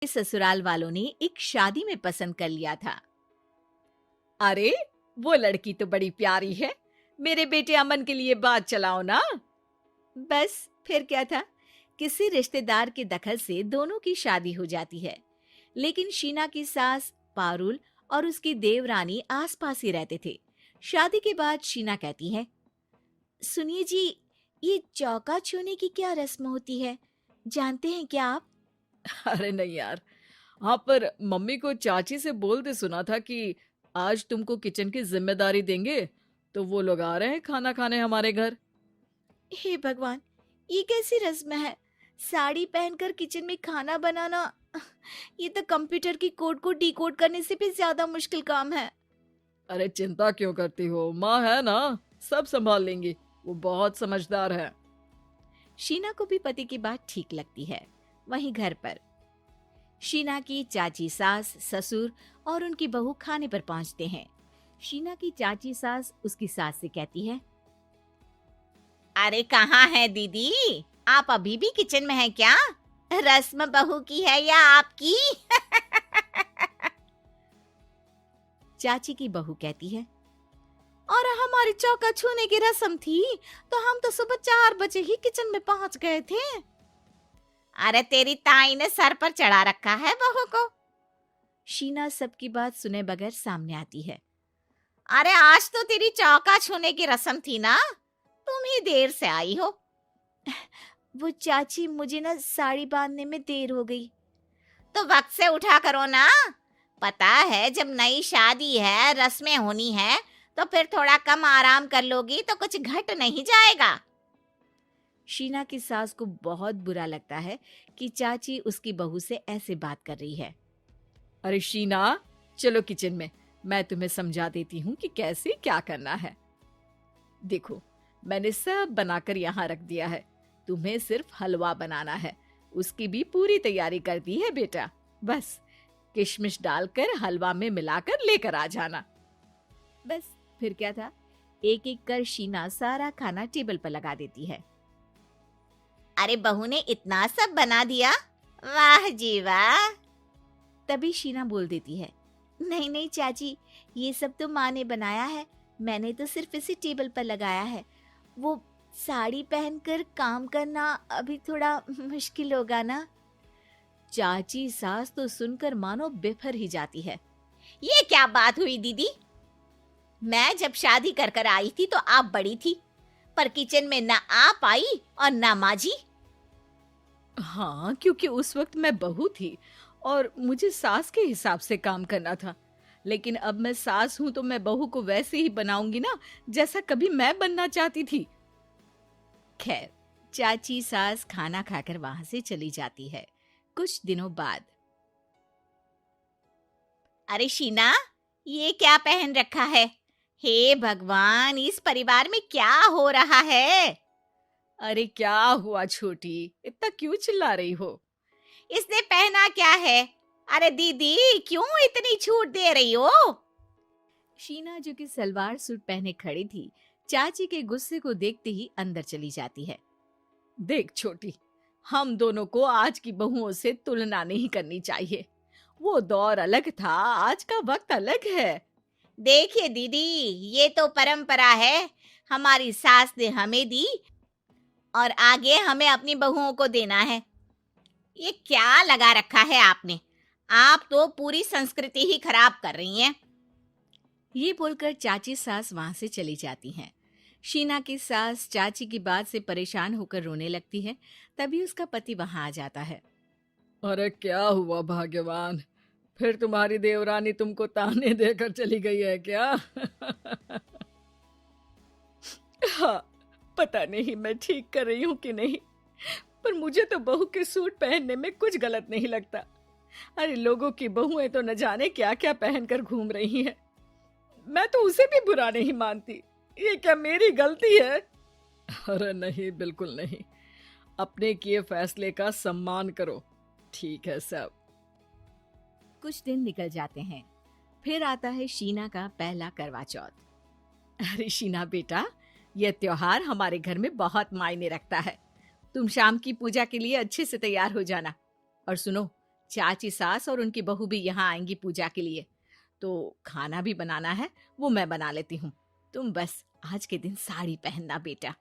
ससुराल वालों ने एक शादी में पसंद कर लिया था। अरे, वो लड़की तो बड़ी प्यारी है। मेरे बेटे अमन के लिए बात चलाओ ना। बस फिर क्या था, किसी रिश्तेदार के दखल से दोनों की शादी हो जाती है। लेकिन शीना की सास पारुल और उसकी देवरानी आसपास ही रहते थे। शादी के बाद शीना कहती है, सुनिए जी, ये चौका छूने की क्या रस्म होती है, जानते हैं क्या आप? अरे नहीं यार। हाँ, पर मम्मी को चाची से बोलते सुना था कि आज तुमको किचन की जिम्मेदारी देंगे, तो वो लोग आ रहे हैं खाना खाने हमारे घर। हे भगवान, ये कैसी रस्म है? साड़ी पहनकर किचन में खाना बनाना, ये तो कंप्यूटर की कोड को डिकोड करने से भी ज्यादा मुश्किल काम है। अरे चिंता क्यों करती हो, माँ है ना, सब संभाल लेंगी। वो बहुत समझदार है। शीना को भी पति की बात ठीक लगती है। वहीं घर पर शीना की चाची सास, ससुर और उनकी बहू खाने पर पहुंचते हैं। शीना की चाची सास उसकी सास से कहती है, अरे कहाँ है दीदी? आप अभी भी किचन में हैं क्या? रस्म बहू की है या आपकी? चाची की बहू कहती है, और हमारी चौका छूने की रस्म थी तो हम तो सुबह 4 बजे ही किचन में पहुंच गए थे। अरे तेरी ताई ने सर पर चढ़ा रखा है बहू को। शीना सबकी बात सुने बगैर सामने आती है। अरे आज तो तेरी चौका छूने की रस्म थी ना, तुम ही देर से आई हो। वो चाची, मुझे ना साड़ी बांधने में देर हो गई। तो वक्त से उठा करो ना। पता है जब नई शादी है, रस्में होनी है, तो फिर थोड़ा कम आराम कर लोगी तो कुछ घट नहीं जाएगा। शीना की सास को बहुत बुरा लगता है कि चाची उसकी बहू से ऐसे बात कर रही है। अरे शीना, चलो किचन में, मैं तुम्हें समझा देती हूँ कि कैसे क्या करना है। देखो, मैंने सब बनाकर यहाँ रख दिया है। तुम्हें सिर्फ हलवा बनाना है। उसकी भी पूरी तैयारी कर दी है बेटा। बस किशमिश डालकर हलवा में मिलाकर लेकर आ जाना। बस फिर क्या था, एक एक कर शीना सारा खाना टेबल पर लगा देती है। अरे बहू ने इतना सब बना दिया, वाह जी वाह। तभी शीना बोल देती है, नहीं नहीं चाची, ये सब तो माँ ने बनाया है, मैंने तो सिर्फ इसे टेबल पर लगाया है। वो साड़ी पहनकर काम करना अभी थोड़ा मुश्किल होगा ना। चाची सास तो सुनकर मानो बिफर ही जाती है। ये क्या बात हुई दीदी? मैं जब शादी कर कर आई थी तो आप बड़ी थी, पर किचन में ना आप आई और ना माँ जी। हाँ, क्योंकि उस वक्त मैं बहू थी और मुझे सास के हिसाब से काम करना था। लेकिन अब मैं सास हूं तो मैं बहू को वैसे ही बनाऊंगी ना, जैसा कभी मैं बनना चाहती थी। खैर, चाची सास खाना खाकर वहां से चली जाती है। कुछ दिनों बाद, अरे शीना, ये क्या पहन रखा है? हे भगवान, इस परिवार में क्या हो रहा है? अरे क्या हुआ छोटी, इतना क्यों चिल्ला रही हो? इसने पहना क्या है? अरे दीदी, क्यों इतनी छूट दे रही हो? शीना, जो कि सलवार सूट पहने खड़ी थी, चाची के गुस्से को देखते ही अंदर चली जाती है। देख छोटी, हम दोनों को आज की बहुओं से तुलना नहीं करनी चाहिए। वो दौर अलग था, आज का वक्त अलग है। देखिए दीदी, ये तो परंपरा है, हमारी सास ने हमें दी और आगे हमें अपनी बहुओं को देना है। ये क्या लगा रखा है आपने? आप तो पूरी संस्कृति ही खराब कर रही हैं। ये बोलकर चाची सास वहां से चली जाती हैं। शीना की सास चाची की बात से परेशान होकर रोने लगती है। तभी उसका पति वहां आ जाता है। अरे क्या हुआ भाग्यवान, फिर तुम्हारी देवरानी तुमको ताने देकर चली गई है क्या? हाँ, पता नहीं मैं ठीक कर रही हूँ कि नहीं, पर मुझे तो बहू के सूट पहनने में कुछ गलत नहीं लगता। अरे लोगों की बहुएं तो न जाने क्या क्या पहनकर घूम रही हैं। मैं तो उसे भी बुरा नहीं मानती। ये क्या मेरी गलती है? अरे नहीं, बिल्कुल नहीं। अपने किए फैसले का सम्मान करो। ठीक है सब। कुछ दिन निकल जाते हैं। फिर आता है शीना का पहला करवा चौथ। अरे शीना बेटा, यह त्योहार हमारे घर में बहुत मायने रखता है। तुम शाम की पूजा के लिए अच्छे से तैयार हो जाना। और सुनो, चाची सास और उनकी बहू भी यहाँ आएंगी पूजा के लिए, तो खाना भी बनाना है, वो मैं बना लेती हूँ। तुम बस आज के दिन साड़ी पहनना बेटा।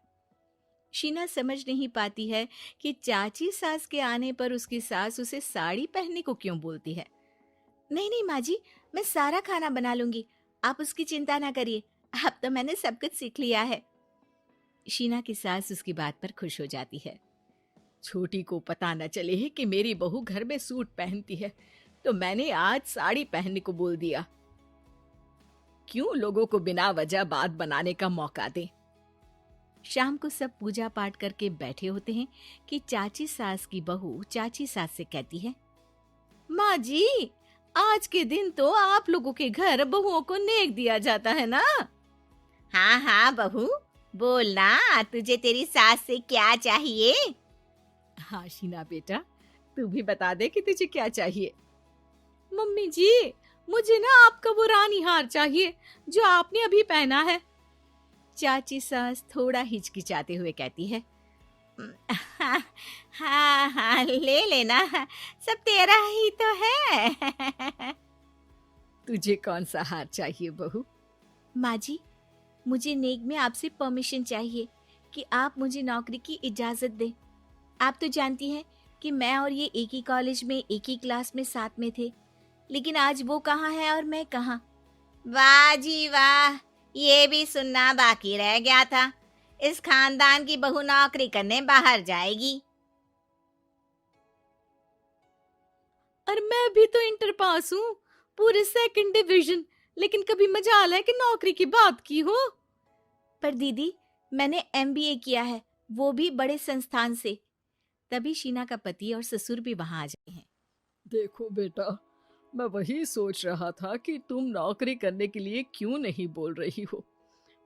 शीना समझ नहीं पाती है कि चाची सास के आने पर उसकी सास उसे साड़ी पहनने को क्यों बोलती है। नहीं नहीं माँ जी, मैं सारा खाना बना लूंगी, आप उसकी चिंता ना करिए, अब तो मैंने सब कुछ सीख लिया है। शीना की सास उसकी बात पर खुश हो जाती है। छोटी को पता न चले कि मेरी बहू घर में सूट पहनती है, तो मैंने आज साड़ी पहनने को बोल दिया। क्यों लोगों को बिना वजह बात बनाने का मौका दें। शाम को सब पूजा पाठ करके बैठे होते हैं कि चाची सास की बहू चाची सास से कहती है, माँ जी, आज के दिन तो आप लोगों के घर बहुओं को नेक दिया जाता है ना। हाँ हाँ बहू, बोलना, तुझे तेरी सास से क्या चाहिए। हाँ शीना बेटा, तू भी बता दे कि तुझे क्या चाहिए। मम्मी जी, मुझे ना आपका वो रानी हार चाहिए जो आपने अभी पहना है। चाची सास थोड़ा हिचकिचाते हुए कहती है, हाँ हाँ हाँ, ले लेना, सब तेरा ही तो है। तुझे कौन सा हार चाहिए बहू। माँ जी, मुझे नेक में आपसे परमिशन चाहिए कि आप मुझे नौकरी की इजाजत दें। आप तो जानती हैं कि मैं और ये एक ही कॉलेज में एक ही क्लास में साथ में थे, लेकिन आज वो कहाँ है और मैं कहाँ। वाह जी वाह, ये भी सुनना बाकी रह गया था, इस खानदान की बहू नौकरी करने बाहर जाएगी। और मैं भी तो इंटर पास हूँ, पूरे 2nd डिवीजन, लेकिन कभी मजाल है कि नौकरी की बात की हो। पर दीदी, मैंने MBA किया है, वो भी बड़े संस्थान से। तभी शीना का पति और ससुर भी वहां आ जाते हैं। देखो बेटा, मैं वही सोच रहा था कि तुम नौकरी करने के लिए क्यों नहीं बोल रही हो।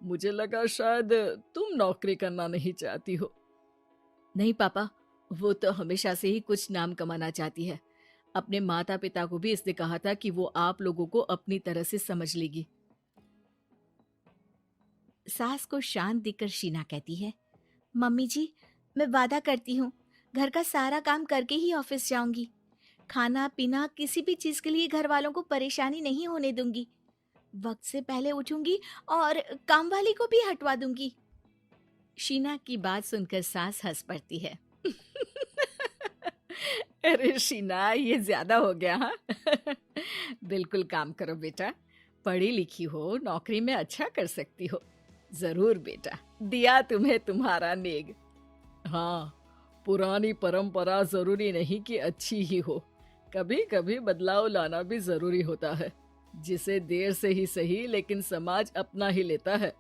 मुझे लगा शायद तुम नौकरी करना नहीं चाहती हो। नहीं पापा, वो तो हमेशा से ही कुछ नाम कमाना चाहती है। अपने माता पिता को भी इसने कहा था कि वो आप लोगों को अपनी तरह से समझ लेगी। सास को शांत दिखकर शीना कहती है, मम्मी जी, मैं वादा करती हूँ, घर का सारा काम करके ही ऑफिस जाऊंगी। खाना पीना किसी भी चीज के लिए घर वालों को परेशानी नहीं होने दूंगी। वक्त से पहले उठूंगी और काम वाली को भी हटवा दूंगी। शीना की बात सुनकर सास हंस पड़ती है। अरे शीना, ये ज्यादा हो गया हाँ। बिल्कुल काम करो बेटा, पढ़ी लिखी हो, नौकरी में अच्छा कर सकती हो। जरूर बेटा, दिया तुम्हें तुम्हारा नेग। हाँ, पुरानी परंपरा जरूरी नहीं कि अच्छी ही हो, कभी कभी बदलाव लाना भी जरूरी होता है, जिसे देर से ही सही लेकिन समाज अपना ही लेता है।